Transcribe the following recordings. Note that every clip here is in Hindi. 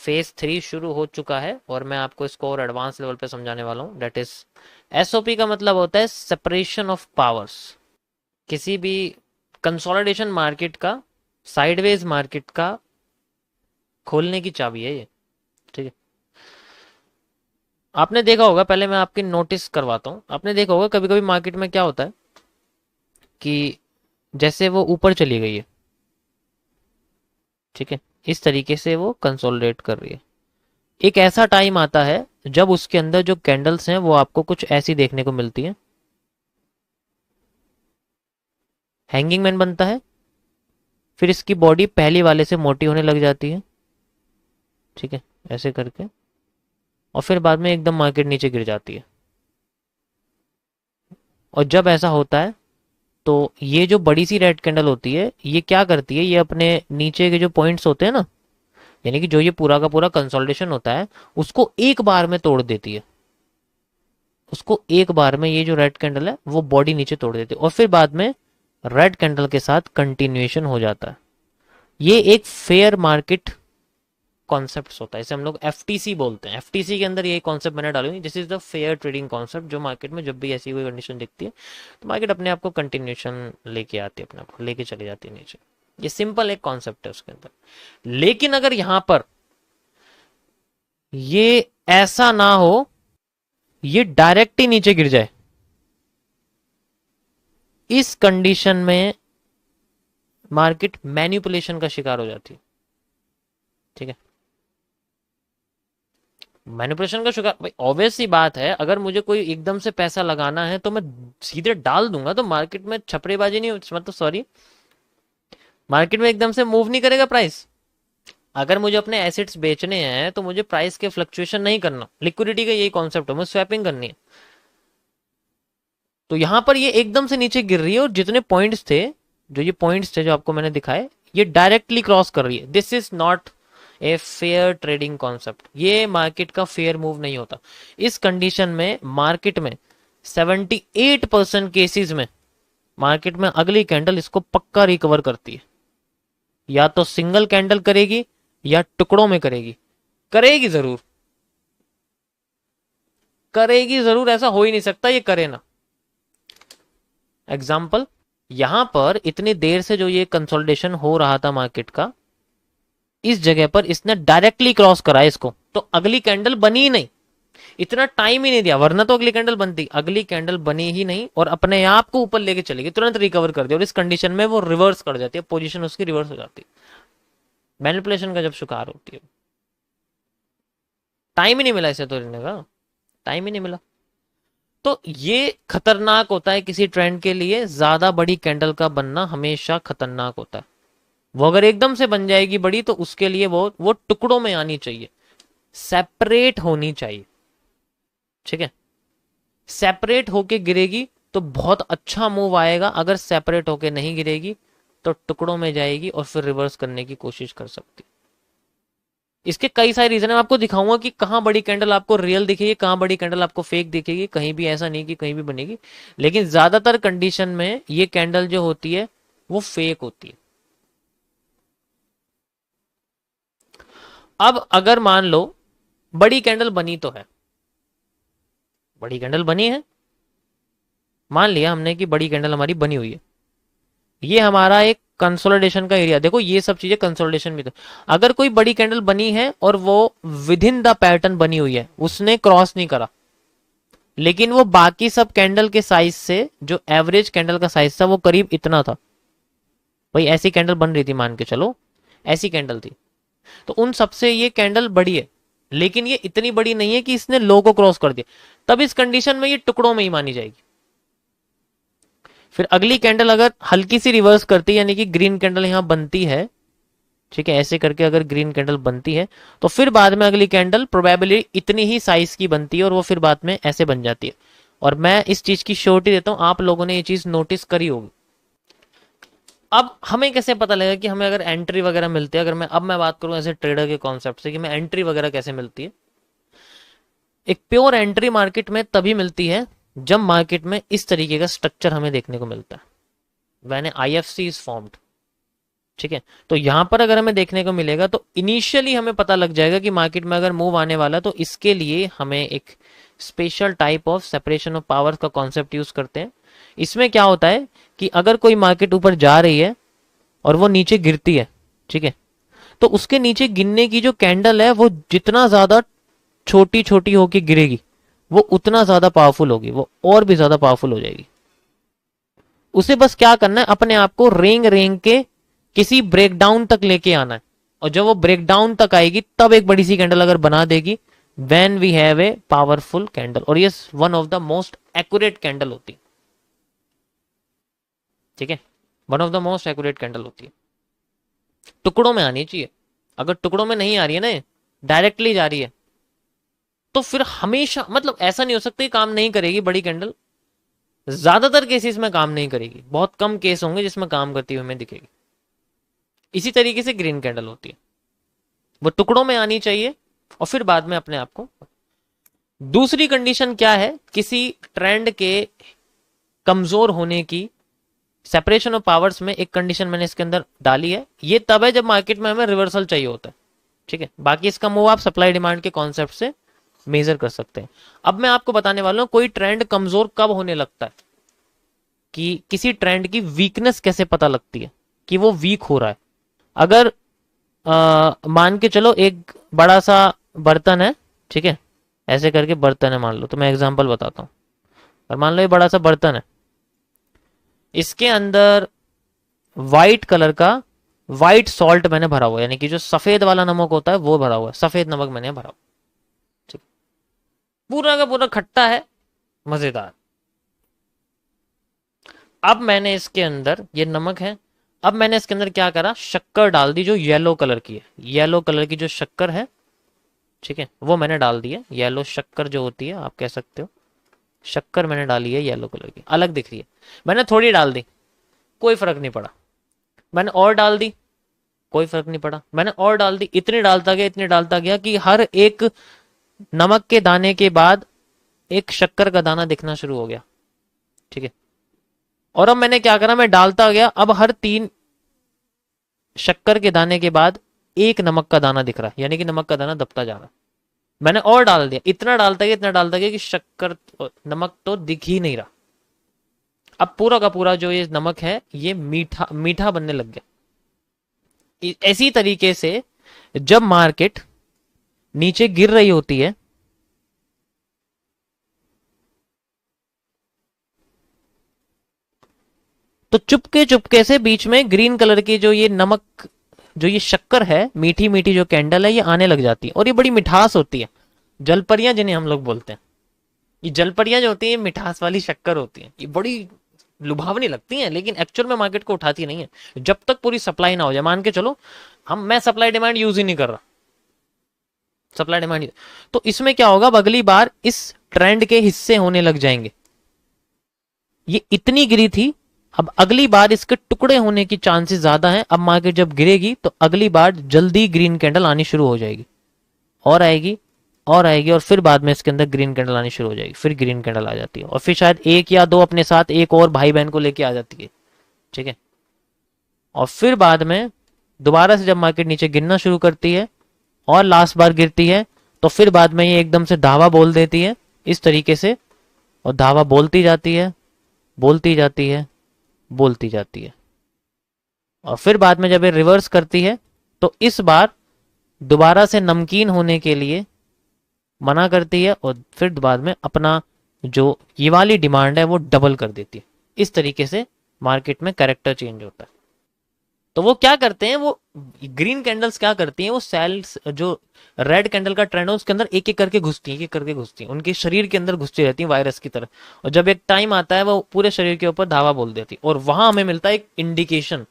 फेज 3 शुरू हो चुका है और मैं आपको इसको और एडवांस लेवल पे समझाने वाला हूँ। दैट इज एसओपी का मतलब होता है सेपरेशन ऑफ पावर्स। किसी भी कंसोलिडेशन मार्केट का, साइडवेज मार्केट का खोलने की चाबी है ये। ठीक है, आपने देखा होगा, पहले मैं आपकी नोटिस करवाता हूँ। आपने देखा होगा कभी कभी मार्केट में क्या होता है कि जैसे वो ऊपर चली गई है, ठीक है, इस तरीके से वो कंसोलिडेट कर रही है। एक ऐसा टाइम आता है जब उसके अंदर जो कैंडल्स हैं वो आपको कुछ ऐसी देखने को मिलती हैं। हैंगिंग मैन बनता है, फिर इसकी बॉडी पहली वाले से मोटी होने लग जाती है, ठीक है, ऐसे करके, और फिर बाद में एकदम मार्केट नीचे गिर जाती है। और जब ऐसा होता है तो ये जो बड़ी सी रेड कैंडल होती है ये क्या करती है, ये अपने नीचे के जो पॉइंट्स होते हैं ना, यानी कि जो ये पूरा का पूरा कंसोलिडेशन होता है उसको एक बार में तोड़ देती है। उसको एक बार में ये जो रेड कैंडल है वो बॉडी नीचे तोड़ देती है और फिर बाद में रेड कैंडल के साथ कंटिन्यूएशन हो जाता है। ये एक फेयर मार्केट कॉन्सेप्ट होता है, इसे हम लोग एफटीसी बोलते हैं। एफटीसी के अंदर ये कॉन्सेप्ट मैंने डालूंगी, this is the fair trading concept. जो मार्केट में जब भी ऐसी कोई कंडीशन दिखती है तो मार्केट अपने आप को कंटिन्यूएशन लेके आती है, अपने आप को लेके चली जाती है नीचे। ये सिंपल एक कॉन्सेप्ट है उसके अंदर। लेकिन अगर यहां पर ये ऐसा ना हो, ये डायरेक्ट ही नीचे गिर जाए, इस कंडीशन में मार्केट मैनिपुलेशन का शिकार हो जाती है। ठीक है, मैनिपुलेशन का शिकार भाई ऑब्वियस सी बात है। अगर मुझे कोई एकदम से पैसा लगाना है तो मैं सीधे डाल दूंगा, तो मार्केट में छपरेबाजी नहीं, मतलब सॉरी, मार्केट में एकदम से मूव नहीं करेगा प्राइस। अगर मुझे अपने एसेट्स बेचने हैं तो मुझे प्राइस के फ्लक्चुएशन नहीं करना, लिक्विडिटी का यही कॉन्सेप्ट है, मुझे स्वैपिंग करनी है। तो यहां पर ये एकदम से नीचे गिर रही है और जितने पॉइंट्स थे, जो ये पॉइंट्स थे जो आपको मैंने दिखाए, ये डायरेक्टली क्रॉस कर रही है। This is not a fair trading concept. ये मार्केट का फेयर मूव नहीं होता। इस कंडीशन में मार्केट में 78% केसेस में मार्केट में अगली कैंडल इसको पक्का रिकवर करती है। या तो सिंगल कैंडल करेगी या टुकड़ों में करेगी, करेगी जरूर, करेगी जरूर, ऐसा हो ही नहीं सकता ये करे ना। एग्जाम्पल, यहां पर इतनी देर से जो ये कंसोलिडेशन हो रहा था मार्केट का, इस जगह पर इसने डायरेक्टली क्रॉस करा इसको, तो अगली कैंडल बनी ही नहीं। इतना टाइम ही नहीं दिया, वरना तो अगली कैंडल बनती। अगली कैंडल बनी ही नहीं और अपने आप को ऊपर लेके चलेगी, तुरंत रिकवर कर दिया। और इस कंडीशन में वो रिवर्स कर जाती है, पोजीशन उसकी रिवर्स हो जाती है, मैनिपुलेशन का जब शिकार होती है। टाइम ही नहीं मिला इसे तो लेने का, टाइम ही नहीं मिला। तो ये खतरनाक होता है किसी ट्रेंड के लिए। ज्यादा बड़ी कैंडल का बनना हमेशा खतरनाक होता है। वो अगर एकदम से बन जाएगी बड़ी तो उसके लिए वो टुकड़ों में आनी चाहिए, सेपरेट होनी चाहिए। ठीक है, सेपरेट होके गिरेगी तो बहुत अच्छा मूव आएगा। अगर सेपरेट होके नहीं गिरेगी तो टुकड़ों में जाएगी और फिर रिवर्स करने की कोशिश कर सकती। इसके कई सारे रीजन है, मैं आपको दिखाऊंगा कि कहां बड़ी कैंडल आपको रियल दिखेगी, कहां बड़ी कैंडल आपको फेक दिखेगी। कहीं भी ऐसा नहीं कि कहीं भी बनेगी, लेकिन ज्यादातर कंडीशन में ये कैंडल जो होती है वो फेक होती है। अब अगर मान लो बड़ी कैंडल बनी तो है, बड़ी कैंडल बनी है, मान लिया हमने कि बड़ी कैंडल हमारी बनी हुई है, ये हमारा एक कंसोलिडेशन का एरिया। देखो ये सब चीजें कंसोलिडेशन में, तो अगर कोई बड़ी कैंडल बनी है और वो विद इन द पैटर्न बनी हुई है, उसने क्रॉस नहीं करा, लेकिन वो बाकी सब कैंडल के साइज से, जो एवरेज कैंडल का साइज था वो करीब इतना था, भाई ऐसी कैंडल बन रही थी, मान के चलो ऐसी कैंडल थी, तो उन सबसे ये कैंडल बड़ी है, लेकिन ये इतनी बड़ी नहीं है कि इसने लो को क्रॉस कर दिया। तब इस कंडीशन में ये टुकड़ों में ही मानी जाएगी। फिर अगली कैंडल अगर हल्की सी रिवर्स करती है, यानी कि ग्रीन कैंडल यहां बनती है, ठीक है, ऐसे करके अगर ग्रीन कैंडल बनती है तो फिर बाद में अगली कैंडल प्रोबेबली इतनी ही साइज की बनती है और वो फिर बाद में ऐसे बन जाती है। और मैं इस चीज की श्योरिटी देता हूं, आप लोगों ने ये चीज नोटिस करी होगी। अब हमें कैसे पता लगेगा कि हमें अगर एंट्री वगैरह मिलती है, अगर मैं बात करूं ऐसे ट्रेडर के कॉन्सेप्ट से कि मैं एंट्री वगैरह कैसे मिलती है। एक प्योर एंट्री मार्केट में तभी मिलती है जब मार्केट में इस तरीके का स्ट्रक्चर हमें देखने को मिलता है, when I F C is formed. ठीक है। तो यहां पर अगर हमें देखने को मिलेगा तो इनिशियली हमें पता लग जाएगा कि मार्केट में अगर मूव आने वाला तो इसके लिए हमें एक special type of separation of powers का कॉन्सेप्ट यूज करते हैं। इसमें क्या होता है कि अगर कोई मार्केट ऊपर जा रही है और वो नीचे गिरती है, ठीक है, तो उसके नीचे गिरने की जो कैंडल है वो जितना ज्यादा छोटी छोटी होके गिरेगी वो उतना ज्यादा पावरफुल होगी, वो और भी ज्यादा पावरफुल हो जाएगी। उसे बस क्या करना है, अपने आप को रेंग रेंग के किसी ब्रेकडाउन तक लेके आना है, और जब वो ब्रेकडाउन तक आएगी तब एक बड़ी सी कैंडल अगर बना देगी, when we have a powerful candle, और ये one of the most accurate candle होती है। ठीक है, one of the most accurate candle होती है। टुकड़ों में आनी चाहिए, अगर टुकड़ों में नहीं आ रही है ना, डायरेक्टली जा रही है, तो फिर हमेशा मतलब ऐसा नहीं हो सकता काम नहीं करेगी बड़ी कैंडल। ज्यादातर केसेस में काम नहीं करेगी, बहुत कम केस होंगे जिसमें काम करती हुई हमें दिखेगी। इसी तरीके से ग्रीन कैंडल होती है, वो टुकड़ों में आनी चाहिए और फिर बाद में अपने आप को। दूसरी कंडीशन क्या है, किसी ट्रेंड के कमजोर होने की, सेपरेशन ऑफ पावर्स में एक कंडीशन मैंने इसके अंदर डाली है, ये तब है जब मार्केट में हमें रिवर्सल चाहिए होता है। ठीक है, बाकी इसका मूव आप सप्लाई डिमांड के कॉन्सेप्ट से मेजर कर सकते हैं। अब मैं आपको बताने वाला हूं कोई ट्रेंड कमजोर कब होने लगता है, कि किसी ट्रेंड की वीकनेस कैसे पता लगती है कि वो वीक हो रहा है। अगर मान के चलो एक बड़ा सा बर्तन है, ठीक है, ऐसे करके बर्तन है मान लो, तो मैं एग्जांपल बताता हूं। और मान लो ये बड़ा सा बर्तन है, इसके अंदर व्हाइट कलर का व्हाइट सॉल्ट मैंने भरा हुआ है, यानी कि जो सफेद वाला नमक होता है वो भरा हुआ है, सफेद नमक मैंने भरा हुआ, ठीक, पूरा का पूरा खट्टा है, मजेदार। अब मैंने इसके अंदर, ये नमक है, अब मैंने इसके अंदर क्या करा, शक्कर डाल दी जो येलो कलर की है, येलो कलर की जो शक्कर है, ठीक है, वो मैंने डाल दी है। येलो शक्कर जो होती है आप कह सकते हो, शक्कर मैंने डाली है येलो कलर की, अलग दिख रही है, मैंने थोड़ी डाल दी, कोई फर्क नहीं पड़ा। मैंने और डाल दी, कोई फर्क नहीं पड़ा। मैंने और डाल दी, इतनी डालता गया, इतनी डालता गया कि हर एक नमक के दाने के बाद एक शक्कर का दाना दिखना शुरू हो गया। ठीक है, और अब मैंने क्या करा, मैं डालता गया, अब हर 3 शक्कर के दाने के बाद एक नमक का दाना दिख रहा है, यानी कि नमक का दाना दबता जा रहा है। मैंने और डाल दिया, इतना डालता गया, इतना डालता गया कि शक्कर नमक तो दिख ही नहीं रहा। अब पूरा का पूरा जो ये नमक है ये मीठा मीठा बनने लग गया। ऐसी तरीके से जब मार्केट नीचे गिर रही होती है, तो चुपके चुपके से बीच में ग्रीन कलर की जो ये नमक, जो ये शक्कर है, मीठी मीठी जो कैंडल है, ये आने लग जाती है, और ये बड़ी मिठास होती है। जलपरियां जिन्हें हम लोग बोलते हैं, ये जलपरियां जो होती है मिठास वाली शक्कर होती है, ये बड़ी लुभावनी लगती हैं, लेकिन एक्चुअल में मार्केट को उठाती नहीं है जब तक पूरी सप्लाई ना हो जाए। मान के चलो मैं सप्लाई डिमांड यूज ही नहीं कर रहा, सप्लाई डिमांड, तो इसमें क्या होगा, अब अगली बार इस ट्रेंड के हिस्से होने लग जाएंगे। ये इतनी गिरी थी, अब अगली बार इसके टुकड़े होने की चांसेस ज्यादा हैं। अब मार्केट जब गिरेगी तो अगली बार जल्दी ग्रीन कैंडल आनी शुरू हो जाएगी, और आएगी और आएगी, और फिर बाद में इसके अंदर ग्रीन कैंडल आनी शुरू हो जाएगी, फिर ग्रीन कैंडल आ जाती है, और फिर शायद एक या दो अपने साथ एक और भाई बहन को लेके आ जाती है। ठीक है, और फिर बाद में दोबारा से जब मार्केट नीचे गिरना शुरू करती है और लास्ट बार गिरती है, तो फिर बाद में ये एकदम से धावा बोल देती है इस तरीके से, और धावा बोलती जाती है, बोलती जाती है, बोलती जाती है, और फिर बाद में जब ये रिवर्स करती है तो इस बार दोबारा से नमकीन होने के लिए मना करती है, और फिर बाद में अपना जो ये वाली डिमांड है वो डबल कर देती है। इस तरीके से मार्केट में कैरेक्टर चेंज होता है। तो वो क्या करते हैं, वो ग्रीन कैंडल्स क्या करती हैं, वो सेल्स जो रेड कैंडल का ट्रेंड है उसके अंदर एक एक करके घुसती हैं, एक एक करके घुसती हैं, उनके शरीर के अंदर घुसती रहती हैं वायरस की तरह, और जब एक टाइम आता है वो पूरे शरीर के ऊपर धावा बोल देती है, और वहां हमें मिलता है एक इंडिकेशन।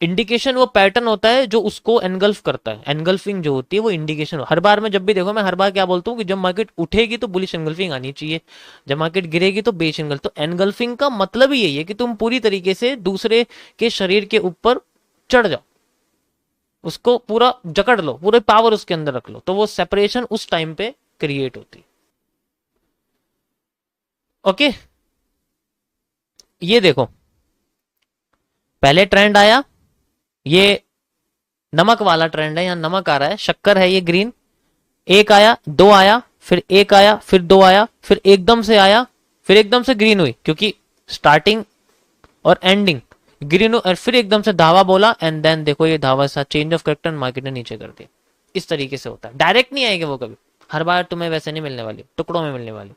इंडिकेशन वो पैटर्न होता है जो उसको एनगल्फ करता है, एनगल्फिंग जो होती है वो इंडिकेशन। हर बार मैं जब भी देखो, मैं हर बार क्या बोलता हूँ कि जब मार्केट उठेगी तो बुलिश एनगल्फिंग आनी चाहिए, जब मार्केट गिरेगी तो बेच एनगल्फ। तो एनगल्फिंग का मतलब ही यही है कि तुम पूरी तरीके से दूसरे के शरीर के ऊपर चढ़ जाओ, उसको पूरा जकड़ लो, पूरे पावर उसके अंदर रख लो, तो वो सेपरेशन उस टाइम पे क्रिएट होती। ओके, ये देखो, पहले ट्रेंड आया, ये नमक वाला ट्रेंड है, यहाँ नमक आ रहा है, शक्कर है ये ग्रीन। एक आया, दो आया, फिर एक आया, फिर दो आया, फिर एकदम से आया, फिर एकदम से ग्रीन हुई, क्योंकि स्टार्टिंग और एंडिंग ग्रीन और फिर एकदम से धावा बोला, एंड देन देखो ये धावा सा चेंज ऑफ करेक्टर मार्केट ने नीचे कर दिया। इस तरीके से होता है, डायरेक्ट नहीं आएगी वो कभी, हर बार तुम्हें वैसे नहीं मिलने वाली, टुकड़ों में मिलने वाली।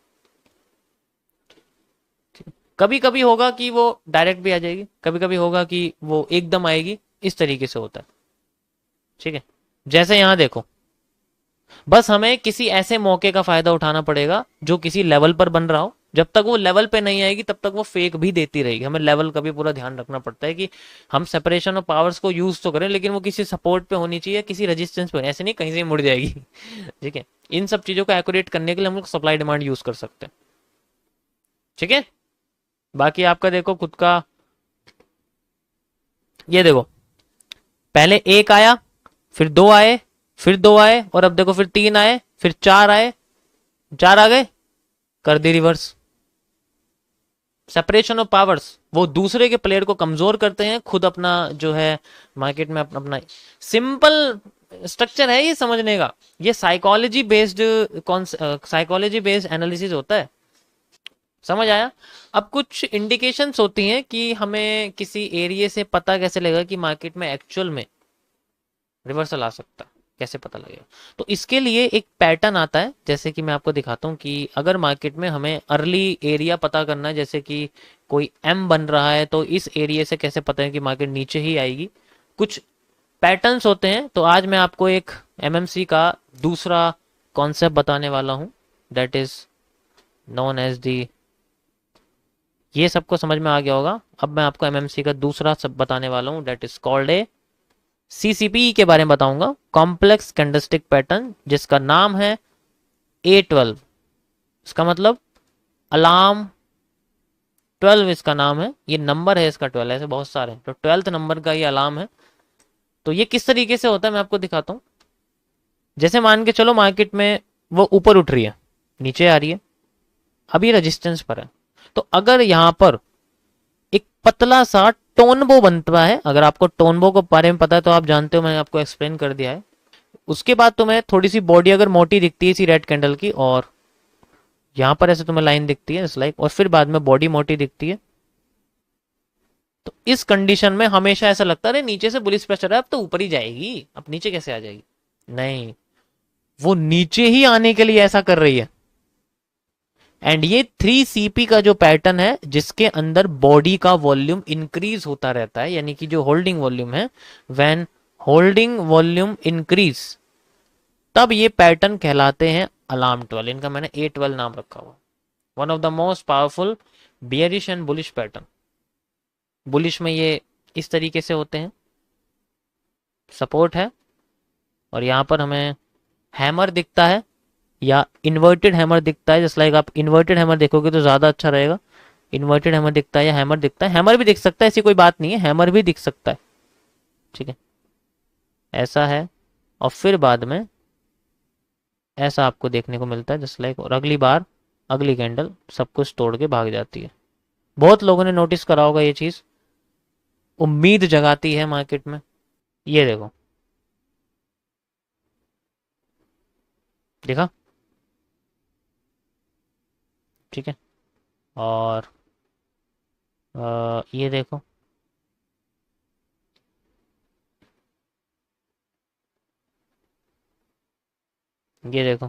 कभी कभी होगा कि वो डायरेक्ट भी आ जाएगी, कभी कभी होगा कि वो एकदम आएगी, इस तरीके से होता है। ठीक है, जैसे यहां देखो, बस हमें किसी ऐसे मौके का फायदा उठाना पड़ेगा जो किसी लेवल पर बन रहा हो। जब तक वो लेवल पे नहीं आएगी तब तक वो फेक भी देती रहेगी। हमें लेवल का भी पूरा ध्यान रखना पड़ता है कि हम सेपरेशन ऑफ पावर्स को यूज तो करें, लेकिन वो किसी सपोर्ट पे होनी चाहिए, किसी रेजिस्टेंस पे, ऐसे नहीं कहीं से मुड़ जाएगी। ठीक है, इन सब चीजों को एक्यूरेट करने के लिए हम लोग सप्लाई डिमांड यूज कर सकते हैं। ठीक है, बाकी आपका देखो खुद का, ये देखो पहले एक आया, फिर दो आए, फिर दो आए, और अब देखो फिर तीन आए, फिर चार आए, चार आ गए, कर दी रिवर्स। सेपरेशन ऑफ पावर्स, वो दूसरे के प्लेयर को कमजोर करते हैं, खुद अपना जो है मार्केट में अपना सिंपल स्ट्रक्चर है ये समझने का। ये साइकोलॉजी बेस्ड कौन साइकोलॉजी बेस्ड एनालिसिस होता है, समझ आया। अब कुछ इंडिकेशंस होती हैं कि हमें किसी एरिया से पता कैसे लगेगा कि मार्केट में एक्चुअल में रिवर्सल आ सकता है, कैसे पता लगेगा। तो इसके लिए एक पैटर्न आता है, जैसे कि मैं आपको दिखाता हूँ कि अगर मार्केट में हमें अर्ली एरिया पता करना है, जैसे कि कोई एम बन रहा है, तो इस एरिया से कैसे पता है कि मार्केट नीचे ही आएगी। कुछ पैटर्न्स होते हैं। तो आज मैं आपको एक एमएमसी का दूसरा कॉन्सेप्ट बताने वाला हूँ, that is known as the, ये सबको समझ में आ गया होगा। अब मैं आपको एमएमसी का दूसरा सब बताने वाला हूँ, that is called a CCP के बारे में बताऊंगा, कॉम्प्लेक्स कैंडलस्टिक पैटर्न, जिसका नाम है A12। इसका मतलब अलार्म 12 इसका नाम है, ये नंबर है इसका 12, ऐसे बहुत सारे, तो 12th नंबर का ये अलार्म है। तो ये किस तरीके से होता है मैं आपको दिखाता हूँ। जैसे मान के चलो मार्केट में वो ऊपर उठ रही है, नीचे आ रही है, अब ये रेजिस्टेंस पर है। तो अगर यहां पर एक पतला सा टोनबो बनता है, अगर आपको टोनबो के बारे में पता है तो आप जानते हो, मैंने आपको एक्सप्लेन कर दिया है। उसके बाद तुम्हें थोड़ी सी बॉडी अगर मोटी दिखती है इसी रेड कैंडल की, और यहां पर ऐसे तुम्हें लाइन दिखती है इस लाइक, और फिर बाद में बॉडी मोटी दिखती है, तो इस कंडीशन में हमेशा ऐसा लगता है नीचे से बुलिश प्रेशर है, अब तो ऊपर ही जाएगी, अब नीचे कैसे आ जाएगी। नहीं, वो नीचे ही आने के लिए ऐसा कर रही है। एंड ये 3CP का जो पैटर्न है, जिसके अंदर बॉडी का वॉल्यूम इंक्रीज होता रहता है, यानी कि जो होल्डिंग वॉल्यूम है, व्हेन होल्डिंग वॉल्यूम इंक्रीज, तब ये पैटर्न कहलाते हैं अलार्म 12। इनका मैंने A12 नाम रखा हुआ। One of the most powerful bearish and bullish pattern. Bullish में ये इस तरीके से होते हैं, सपोर्ट है, और यहां पर हमें हैमर दिखता है या इन्वर्टेड हैमर दिखता है। जस्ट लाइक आप इन्वर्टेड हैमर देखोगे तो ज्यादा अच्छा रहेगा। इन्वर्टेड हैमर दिखता है या हैमर दिखता है, हैमर भी दिख सकता है, ऐसी कोई बात नहीं है, हैमर भी दिख सकता है। ठीक है, ऐसा है, और फिर बाद में ऐसा आपको देखने को मिलता है जस्ट लाइक, और अगली बार अगली कैंडल सब कुछ तोड़ के भाग जाती है। बहुत लोगों ने नोटिस करा होगा ये चीज, उम्मीद जगाती है मार्केट में। ये देखो, देखा। ठीक है, और ये देखो, ये देखो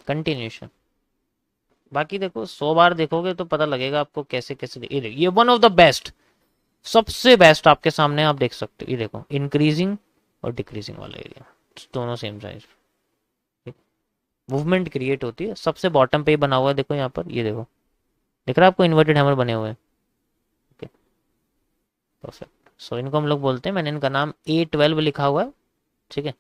कंटिन्यूशन। बाकी देखो 100 बार देखोगे तो पता लगेगा आपको कैसे कैसे। ये देखो, ये वन ऑफ द बेस्ट, सबसे बेस्ट आपके सामने आप देख सकते हो। ये देखो इंक्रीजिंग और डिक्रीजिंग वाला एरिया, दोनों सेम साइज, मूवमेंट क्रिएट होती है। सबसे बॉटम पे ही बना हुआ है, देखो यहाँ पर, ये देखो, दिख रहा है आपको, इन्वर्टेड हैमर बने हुए हैं। Okay, perfect. सो इनको हम लोग बोलते हैं, मैंने इनका नाम A12 लिखा हुआ है। ठीक है,